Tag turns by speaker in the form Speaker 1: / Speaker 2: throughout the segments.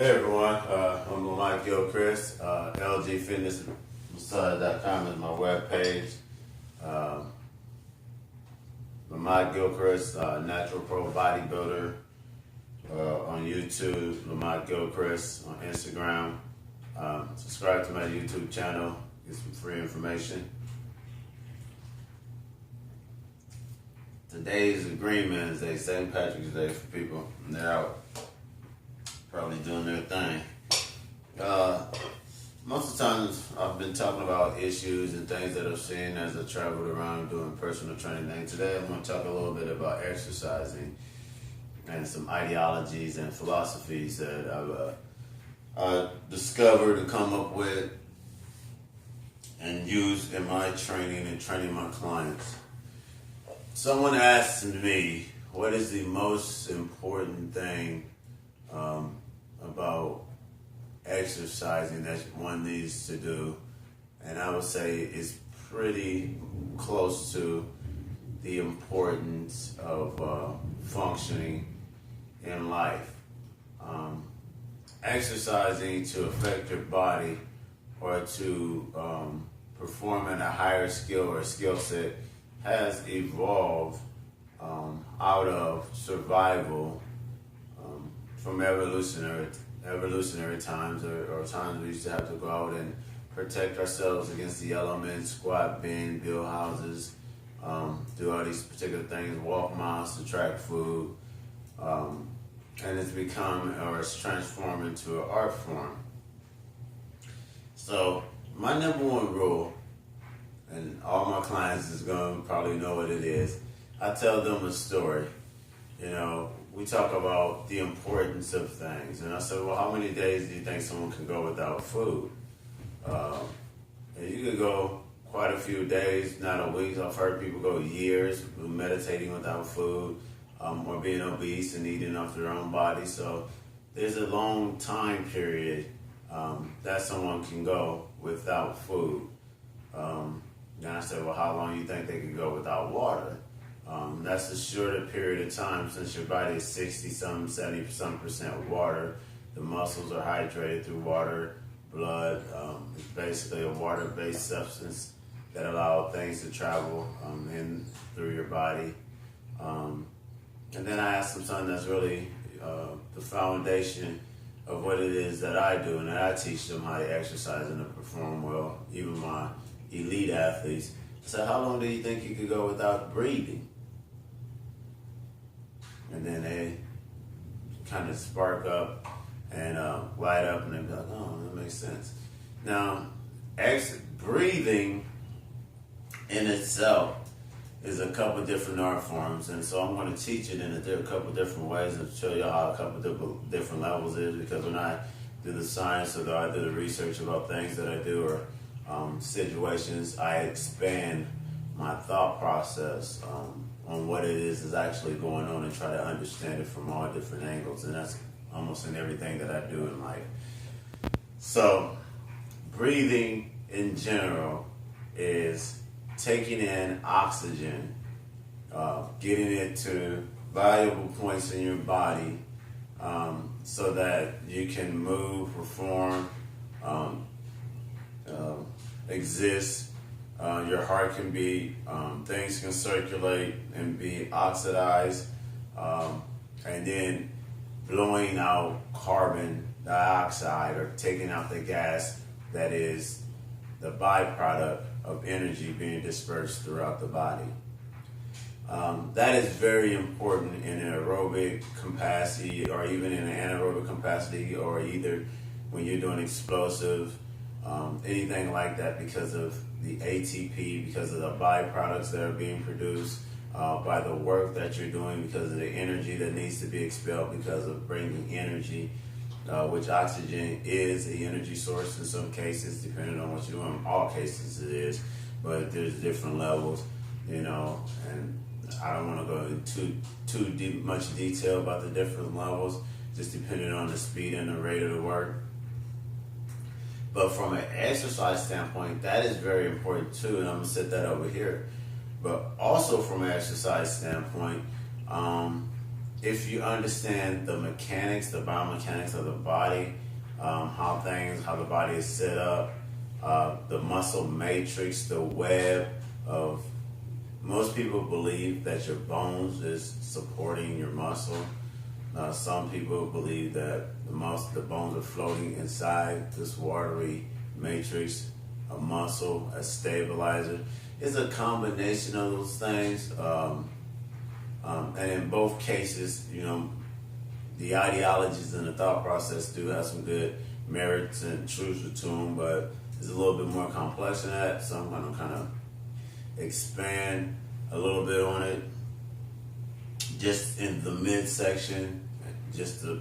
Speaker 1: Hey everyone, I'm Lamont Gilchrist. LGFitnessMassage.com is my webpage. Lamont Gilchrist, Natural Pro Bodybuilder on YouTube. Lamont Gilchrist on Instagram. Subscribe to my YouTube channel. Get some free information. Today's Green Man's Day, St. Patrick's Day for people. And they're out probably doing their thing. Most of the times I've been talking about issues and things that I've seen as I traveled around doing personal training. And today I'm going to talk a little bit about exercising and some ideologies and philosophies that I've discovered and come up with and used in my training and training my clients. Someone asked me, what is the most important thing about exercising that one needs to do? And I would say it's pretty close to the importance of functioning in life. Exercising to affect your body or to perform at a higher skill or skill set has evolved out of survival from evolutionary times or times we used to have to go out and protect ourselves against the elements, squat, bend, build houses, do all these particular things, walk miles to track food, and it's become or it's transformed into an art form. So my number one rule, and all my clients is going to probably know what it is, I tell them a story. You know, we talk about the importance of things. And I said, well, how many days do you think someone can go without food? And you could go quite a few days, not a week. I've heard people go years meditating without food, or being obese and eating off their own body. So there's a long time period that someone can go without food. Then I said, well, how long do you think they could go without water? That's a shorter period of time since your body is 60-some, 70% water. The muscles are hydrated through water, blood. It's basically a water-based substance that allows things to travel in through your body. And then I asked them something that's really the foundation of what it is that I do, and that I teach them how to exercise and to perform well, even my elite athletes. So how long do you think you could go without breathing? And then they kind of spark up and light up, and they be like, oh, that makes sense. Now, breathing in itself is a couple different art forms, and so I'm going to teach it in a couple different ways and show you how a couple different levels is, because when I do the science or I do the research about things that I do or situations, I expand my thought process on what it is actually going on and try to understand it from all different angles, and that's almost in everything that I do in life. So breathing in general is taking in oxygen, getting it to valuable points in your body so that you can move, perform, exist. Your heart can beat, things can circulate and be oxidized, and then blowing out carbon dioxide or taking out the gas that is the byproduct of energy being dispersed throughout the body. That is very important in an aerobic capacity or even in an anaerobic capacity, or either when you're doing explosive, anything like that, because of the ATP, because of the byproducts that are being produced by the work that you're doing, because of the energy that needs to be expelled because of bringing energy, which oxygen is the energy source in some cases, depending on what you're doing. In all cases it is, but there's different levels, you know, and I don't want to go into much detail about the different levels, just depending on the speed and the rate of the work. But from an exercise standpoint, that is very important too, and I'm going to set that over here. But also from an exercise standpoint, if you understand the mechanics, the biomechanics of the body, how the body is set up, the muscle matrix, the web of, most people believe that your bones is supporting your muscle. Some people believe that the bones are floating inside this watery matrix, a muscle, a stabilizer. It's a combination of those things. And in both cases, the ideologies and the thought process do have some good merits and truths to them, but it's a little bit more complex than that. So I'm going to kind of expand a little bit on it. Just in the midsection, just the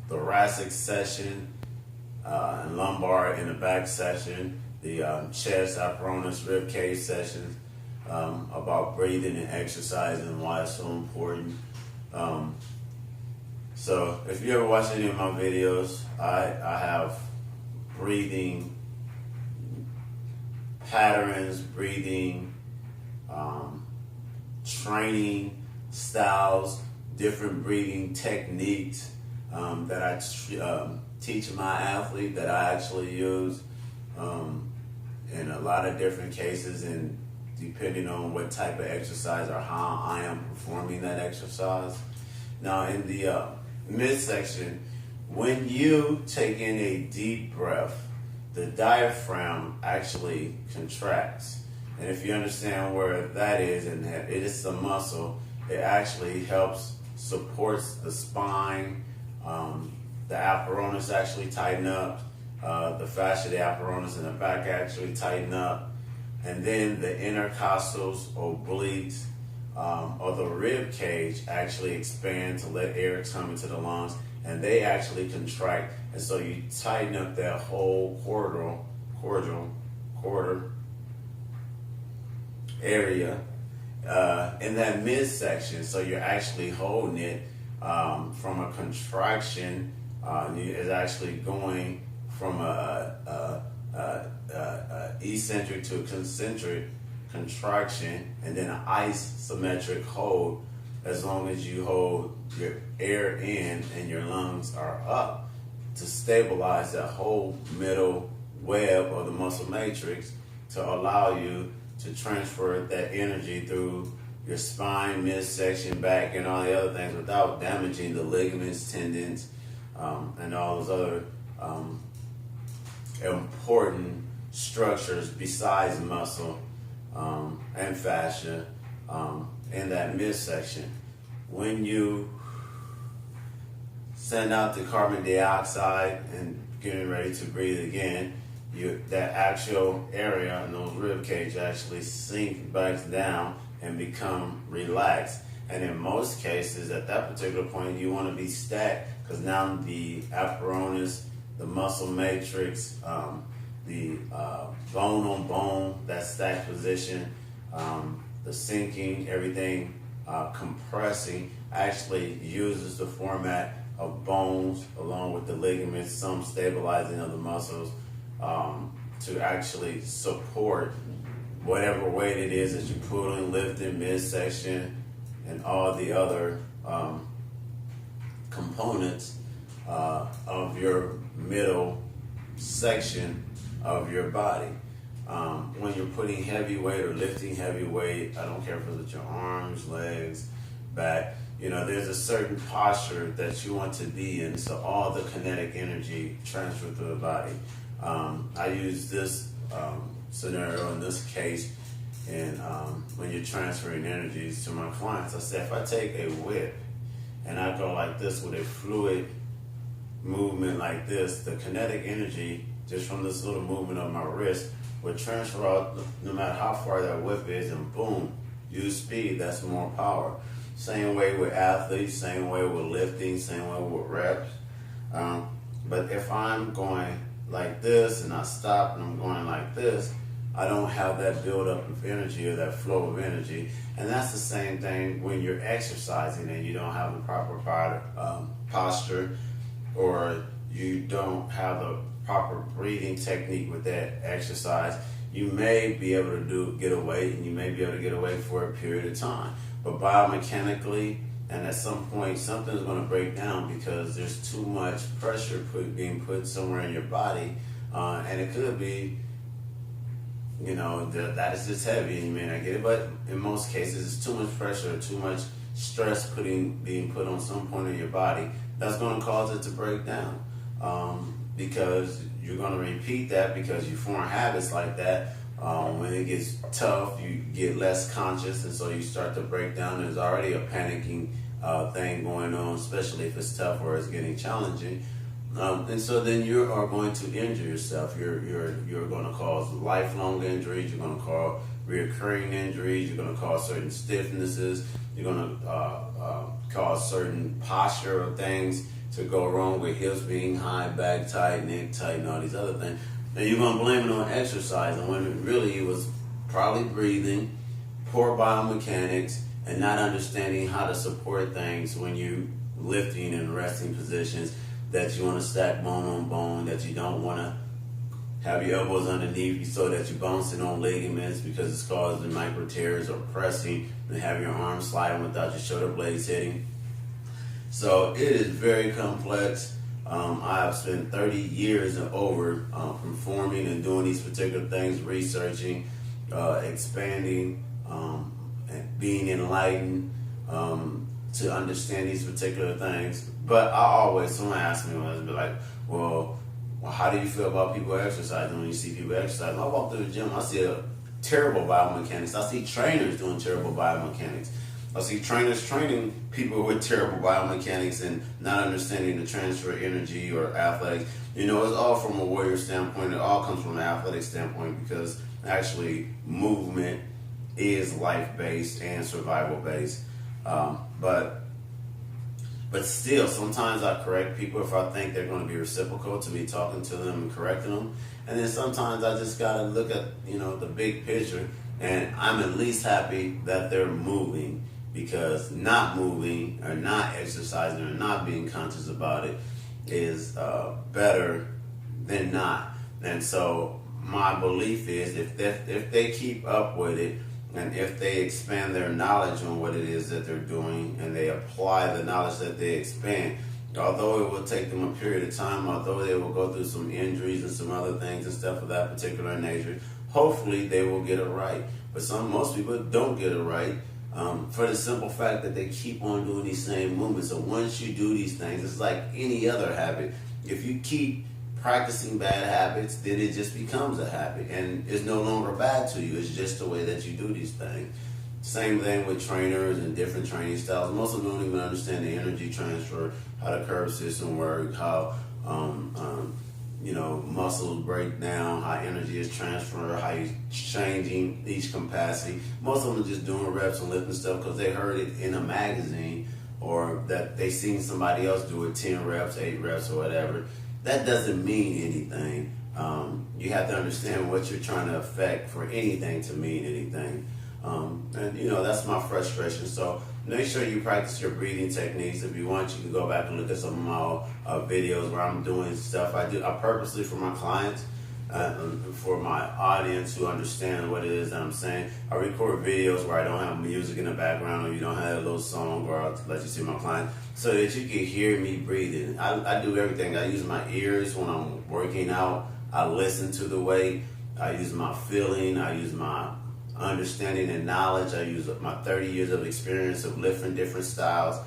Speaker 1: thoracic section, and lumbar in the back section, the chest, apparatus, rib cage sessions, about breathing and exercise and why it's so important. So if you ever watch any of my videos, I have breathing patterns, breathing training styles, different breathing techniques that I teach my athlete, that I actually use in a lot of different cases, and depending on what type of exercise or how I am performing that exercise. Now in the midsection, when you take in a deep breath, the diaphragm actually contracts. And if you understand where that is, and that it is the muscle, it actually helps, supports the spine. The apparatus actually tighten up. The fascia, the apparatus in the back actually tighten up. And then the intercostals, obliques, or the rib cage actually expand to let air come into the lungs, and they actually contract. And so you tighten up that whole quarter area in that midsection. So you're actually holding it from a contraction. Is actually going from a eccentric to a concentric contraction, and then an isometric hold, as long as you hold your air in and your lungs are up, to stabilize that whole middle web or the muscle matrix, to allow you to transfer that energy through your spine, midsection, back, and all the other things without damaging the ligaments, tendons, and all those other important structures besides muscle and fascia in that midsection. When you send out the carbon dioxide and getting ready to breathe again, that actual area in those rib cage actually sink back down and become relaxed. And in most cases, at that particular point, you want to be stacked, because now the apparatus, the muscle matrix, the bone on bone, that stacked position, the sinking, everything compressing, actually uses the format of bones along with the ligaments, some stabilizing of the muscles, to actually support whatever weight it is that you're pulling, lifting, midsection, and all the other components of your middle section of your body. When you're putting heavy weight or lifting heavy weight, I don't care if it's your arms, legs, back, there's a certain posture that you want to be in, so all the kinetic energy transfer through the body. I use this scenario in this case, and when you're transferring energies to my clients, I say, if I take a whip and I go like this with a fluid movement like this, the kinetic energy just from this little movement of my wrist would transfer out no matter how far that whip is, and boom, use speed, that's more power. Same way with athletes, same way with lifting, same way with reps. But if I'm going like this and I stop and I'm going like this, I don't have that buildup of energy or that flow of energy. And that's the same thing when you're exercising and you don't have the proper posture, or you don't have the proper breathing technique with that exercise. you may be able to get away, and you may be able to get away for a period of time. But biomechanically, and at some point, something's going to break down because there's too much pressure being put somewhere in your body, and it could be, that is just heavy, and you may not get it. But in most cases, it's too much pressure, or too much stress being put on some point in your body that's going to cause it to break down, because you're going to repeat that because you form habits like that. When it gets tough, you get less conscious, and so you start to break down. There's already a panicking thing going on, especially if it's tough or it's getting challenging. And so then you are going to injure yourself. You're going to cause lifelong injuries. You're going to cause reoccurring injuries. You're going to cause certain stiffnesses. You're going to cause certain posture of things to go wrong, with hips being high, back tight, neck tight, and all these other things. And you're going to blame it on exercise, and when really it was probably breathing, poor biomechanics, and not understanding how to support things when you lifting in resting positions, that you want to stack bone on bone, that you don't want to have your elbows underneath you so that you're bouncing on ligaments because it's causing micro tears, or pressing and have your arms sliding without your shoulder blades hitting. So it is very complex. I've spent 30 years and over performing and doing these particular things, researching, expanding, and being enlightened to understand these particular things. But someone asks me, I'll be like, well, how do you feel about people exercising? When you see people exercising, I walk through the gym, I see terrible biomechanics. I see trainers doing terrible biomechanics. I see trainers training people with terrible biomechanics and not understanding the transfer energy or athletics. It's all from a warrior standpoint. It all comes from an athletic standpoint, because actually movement is life-based and survival-based. But still, sometimes I correct people if I think they're going to be reciprocal to me talking to them and correcting them. And then sometimes I just got to look at, the big picture, and I'm at least happy that they're moving, because not moving or not exercising or not being conscious about it is better than not. And so my belief is if they keep up with it, and if they expand their knowledge on what it is that they're doing, and they apply the knowledge that they expand, although it will take them a period of time, although they will go through some injuries and some other things and stuff of that particular nature, hopefully they will get it right. But most people don't get it right, for the simple fact that they keep on doing these same movements. So once you do these things, it's like any other habit. If you keep practicing bad habits, then it just becomes a habit, and it's no longer bad to you. It's just the way that you do these things. Same thing with trainers and different training styles. Most of them don't even understand the energy transfer, how the curve system works, how muscles break down, how energy is transferred, how you're changing each capacity. Most of them are just doing reps and lifting stuff because they heard it in a magazine, or that they seen somebody else do it 10 reps, 8 reps, or whatever. That doesn't mean anything. You have to understand what you're trying to affect for anything to mean anything. That's my frustration. So make sure you practice your breathing techniques. If you want, you can go back and look at some of my videos where I'm doing stuff. I purposely, for my clients, for my audience who understand what it is that I'm saying, I record videos where I don't have music in the background, or you don't have a little song, or I'll let you see my client, so that you can hear me breathing. I do everything. I use my ears when I'm working out. I listen to the weight. I use my feeling. I use my understanding and knowledge. I use my 30 years of experience of lifting different styles.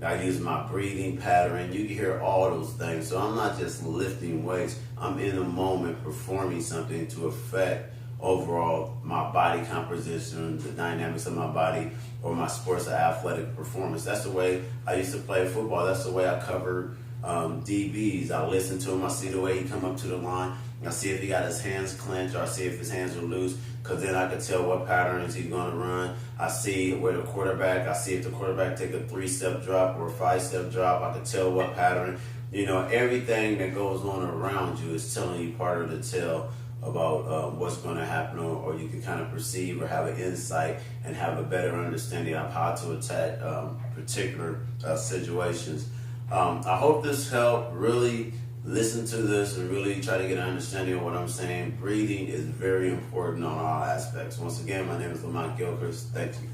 Speaker 1: I use my breathing pattern. You can hear all those things. So I'm not just lifting weights. I'm in the moment performing something to affect overall my body composition, the dynamics of my body, or my sports or athletic performance. That's the way I used to play football. That's the way I cover DBs. I listen to him. I see the way he come up to the line. I see if he got his hands clenched, or I see if his hands are loose, because then I can tell what patterns he's going to run. I see where I see if the quarterback take a 3-step drop or a 5-step drop. I can tell what pattern. Everything that goes on around you is telling you part of the tale about what's going to happen, or you can kind of perceive or have an insight and have a better understanding of how to attack particular situations. I hope this helped. Really listen to this and really try to get an understanding of what I'm saying. Breathing is very important on all aspects. Once again, my name is Lamont Gilchrist. Thank you.